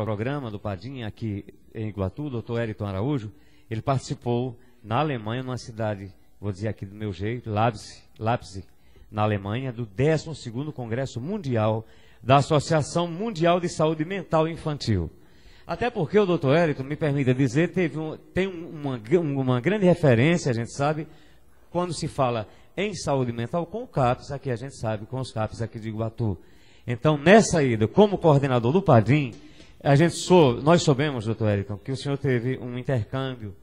programa do Padim aqui em Iguatu, o doutor Eriton Araújo, ele participou na Alemanha, numa cidade, vou dizer aqui do meu jeito, Leipzig, na Alemanha, do 12º Congresso Mundial da Associação Mundial de Saúde Mental Infantil. Até porque o doutor Eriton, me permita dizer, tem uma grande referência, a gente sabe, quando se fala em saúde mental, com o CAPES, aqui a gente sabe, com os CAPES aqui de Iguatu. Então, nessa ida, como coordenador do Padim, nós soubemos, doutor Eriton, que o senhor teve um intercâmbio,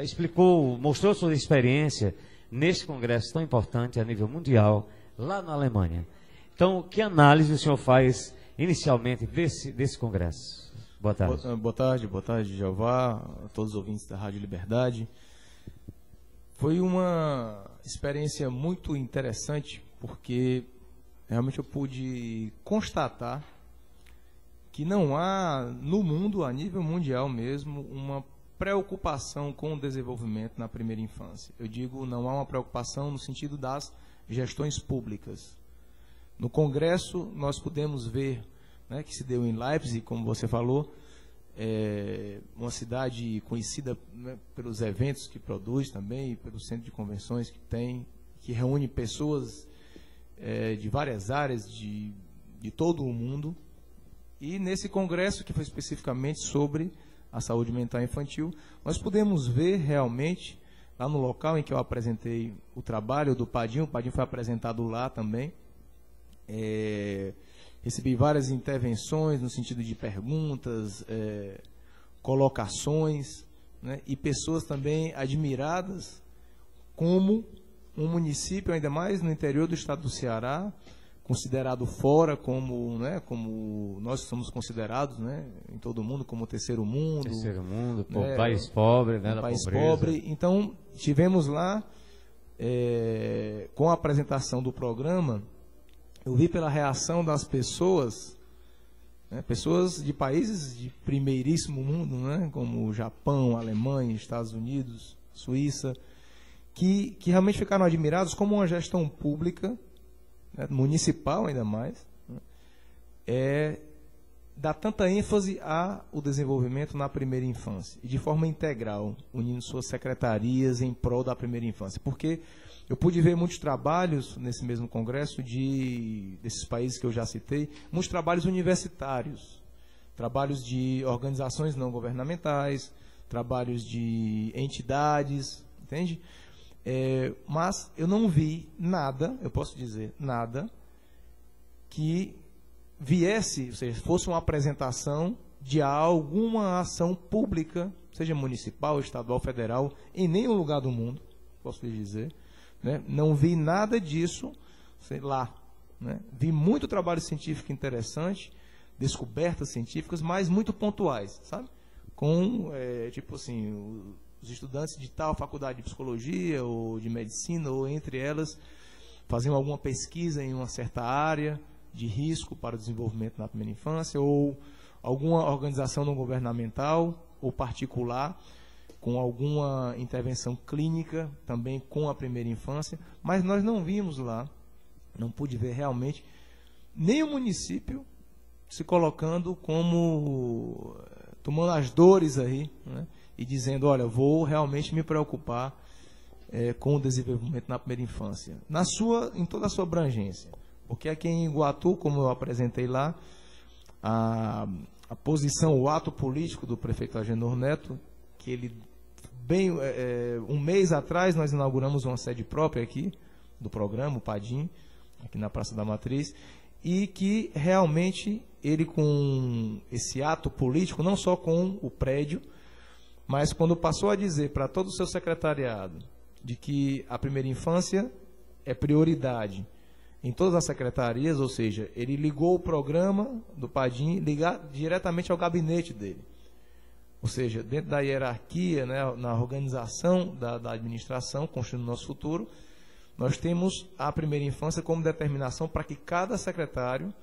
explicou, mostrou sua experiência nesse congresso tão importante a nível mundial, lá na Alemanha. Então, que análise o senhor faz inicialmente desse congresso? Boa tarde. Boa tarde, Jeová, a todos os ouvintes da Rádio Liberdade. Foi uma experiência muito interessante, porque realmente eu pude constatar que não há no mundo, a nível mundial mesmo, uma preocupação com o desenvolvimento na primeira infância. Eu digo, não há uma preocupação no sentido das gestões públicas. No Congresso, nós pudemos ver, né, que se deu em Leipzig, como você falou, uma cidade conhecida, né, pelos eventos que produz também, e pelo centro de convenções que tem, que reúne pessoas de várias áreas de todo o mundo. E nesse congresso, que foi especificamente sobre a saúde mental infantil, nós pudemos ver realmente, lá no local em que eu apresentei o trabalho do Padim, o Padim foi apresentado lá também, recebi várias intervenções no sentido de perguntas, colocações, né, e pessoas também admiradas como um município, ainda mais no interior do estado do Ceará, considerado fora como, né, como nós somos considerados, né, em todo o mundo como o terceiro mundo. Terceiro mundo, né, país pobre, né, da país pobreza. Pobre. Então, tivemos lá, com a apresentação do programa, eu vi pela reação das pessoas, né, pessoas de países de primeiríssimo mundo, né, como o Japão, Alemanha, Estados Unidos, Suíça, que realmente ficaram admirados como uma gestão pública, né, municipal ainda mais, né, dá tanta ênfase ao desenvolvimento na primeira infância, e de forma integral, unindo suas secretarias em prol da primeira infância. Porque eu pude ver muitos trabalhos nesse mesmo congresso desses países que eu já citei, muitos trabalhos universitários, trabalhos de organizações não governamentais, trabalhos de entidades, entende? Mas eu não vi nada, eu posso dizer, nada, que viesse, ou seja, fosse uma apresentação de alguma ação pública, seja municipal, estadual, federal, em nenhum lugar do mundo, posso lhe dizer, né? Não vi nada disso, sei lá, né? Vi muito trabalho científico interessante, descobertas científicas, mas muito pontuais, sabe? Com, tipo assim, os estudantes de tal faculdade de psicologia ou de medicina, ou entre elas, faziam alguma pesquisa em uma certa área de risco para o desenvolvimento na primeira infância, ou alguma organização não governamental ou particular com alguma intervenção clínica também com a primeira infância, mas nós não vimos lá, não pude ver realmente, nem o município se colocando como, tomando as dores aí, né, e dizendo, olha, vou realmente me preocupar com o desenvolvimento na primeira infância, em toda a sua abrangência. Porque aqui em Iguatu, como eu apresentei lá, a posição, o ato político do prefeito Agenor Neto, que ele, um mês atrás, nós inauguramos uma sede própria aqui, do programa, o Padim, aqui na Praça da Matriz, e que realmente ele, com esse ato político, não só com o prédio, mas quando passou a dizer para todo o seu secretariado de que a primeira infância é prioridade em todas as secretarias, ou seja, ele ligou o programa do Padim diretamente ao gabinete dele. Ou seja, dentro da hierarquia, né, na organização da administração, construindo o nosso futuro, nós temos a primeira infância como determinação para que cada secretário,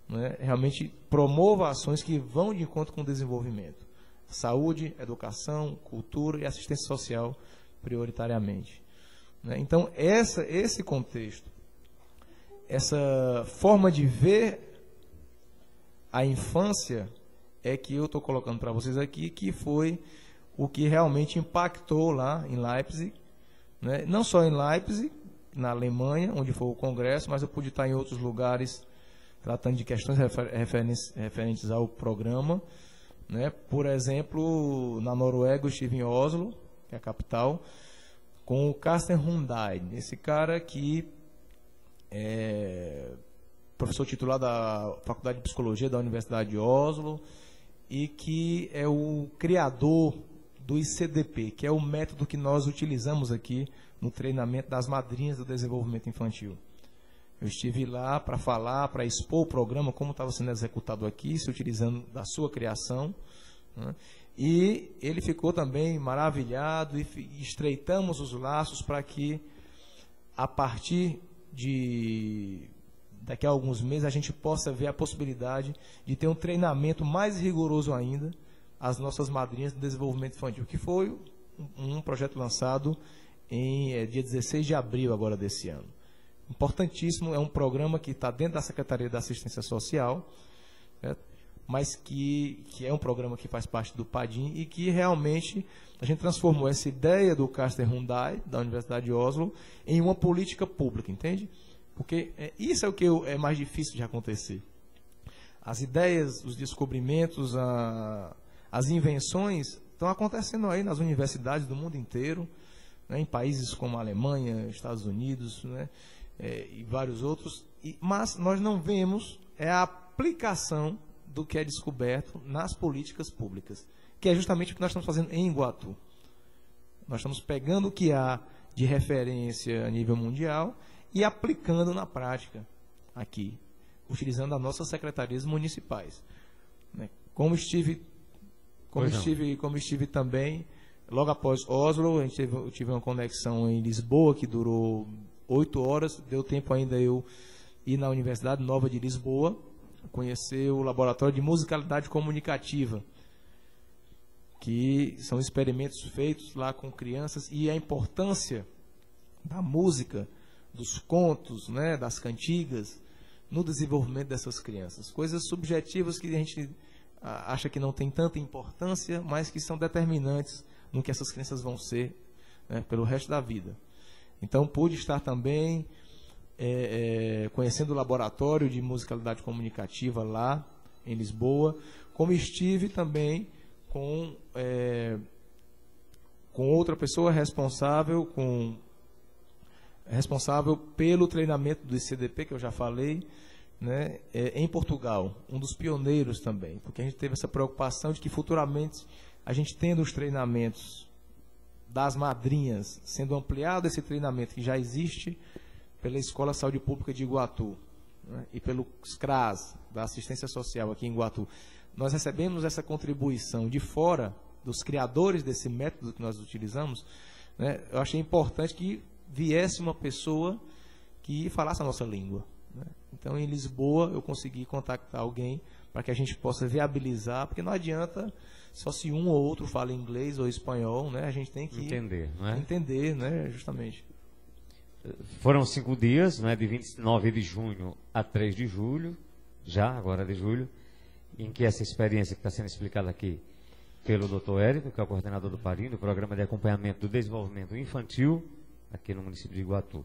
né, realmente promova ações que vão de encontro com o desenvolvimento. Saúde, educação, cultura e assistência social, prioritariamente. Né? Então, esse contexto, essa forma de ver a infância é que eu estou colocando para vocês aqui, que foi o que realmente impactou lá em Leipzig, né? Não só em Leipzig, na Alemanha, onde foi o congresso, mas eu pude estar em outros lugares tratando de questões referentes ao programa, né? Por exemplo, na Noruega eu estive em Oslo, que é a capital, com o Carsten Hundai, esse cara que é professor titular da Faculdade de Psicologia da Universidade de Oslo e que é o criador do ICDP, que é o método que nós utilizamos aqui no treinamento das madrinhas do desenvolvimento infantil. Eu estive lá para falar, para expor o programa, como estava sendo executado aqui, se utilizando da sua criação, né? E ele ficou também maravilhado e estreitamos os laços para que, a partir de daqui a alguns meses, a gente possa ver a possibilidade de ter um treinamento mais rigoroso ainda às nossas madrinhas do desenvolvimento infantil, que foi um projeto lançado em dia 16 de abril agora desse ano. Importantíssimo, é um programa que está dentro da Secretaria da Assistência Social, certo? Mas que é um programa que faz parte do PADIM e que realmente a gente transformou essa ideia do Carsten Hundai, da Universidade de Oslo, em uma política pública, entende? Porque isso é o que é mais difícil de acontecer. As ideias, os descobrimentos, as invenções estão acontecendo aí nas universidades do mundo inteiro, né, em países como a Alemanha, Estados Unidos, né, e vários outros, mas nós não vemos a aplicação do que é descoberto nas políticas públicas, que é justamente o que nós estamos fazendo em Iguatu. Nós estamos pegando o que há de referência a nível mundial e aplicando na prática aqui, utilizando as nossas secretarias municipais. Né? Como estive também, logo após Oslo, eu tive uma conexão em Lisboa que durou 8 horas, deu tempo ainda eu ir na Universidade Nova de Lisboa, conhecer o Laboratório de Musicalidade Comunicativa, que são experimentos feitos lá com crianças, e a importância da música, dos contos, né, das cantigas, no desenvolvimento dessas crianças. Coisas subjetivas que a gente acha que não tem tanta importância, mas que são determinantes no que essas crianças vão ser, né, pelo resto da vida. Então, pude estar também conhecendo o Laboratório de Musicalidade Comunicativa lá em Lisboa, como estive também com outra pessoa responsável pelo treinamento do ICDP, que eu já falei, né, em Portugal, um dos pioneiros também, porque a gente teve essa preocupação de que futuramente, a gente tendo os treinamentos das madrinhas, sendo ampliado esse treinamento que já existe pela Escola Saúde Pública de Iguatu, né, e pelo SCRAS, da Assistência Social aqui em Iguatu, nós recebemos essa contribuição de fora, dos criadores desse método que nós utilizamos, né, eu achei importante que viesse uma pessoa que falasse a nossa língua, né? Então, em Lisboa, eu consegui contactar alguém para que a gente possa viabilizar, porque não adianta só se um ou outro fala inglês ou espanhol, né? A gente tem que entender, não é? Entender, né? Justamente. Foram 5 dias, né? De 29 de junho a 3 de julho, agora de julho, em que essa experiência que está sendo explicada aqui pelo Dr. Érito, que é o coordenador do PADIM, do Programa de Acompanhamento do Desenvolvimento Infantil, aqui no município de Iguatu.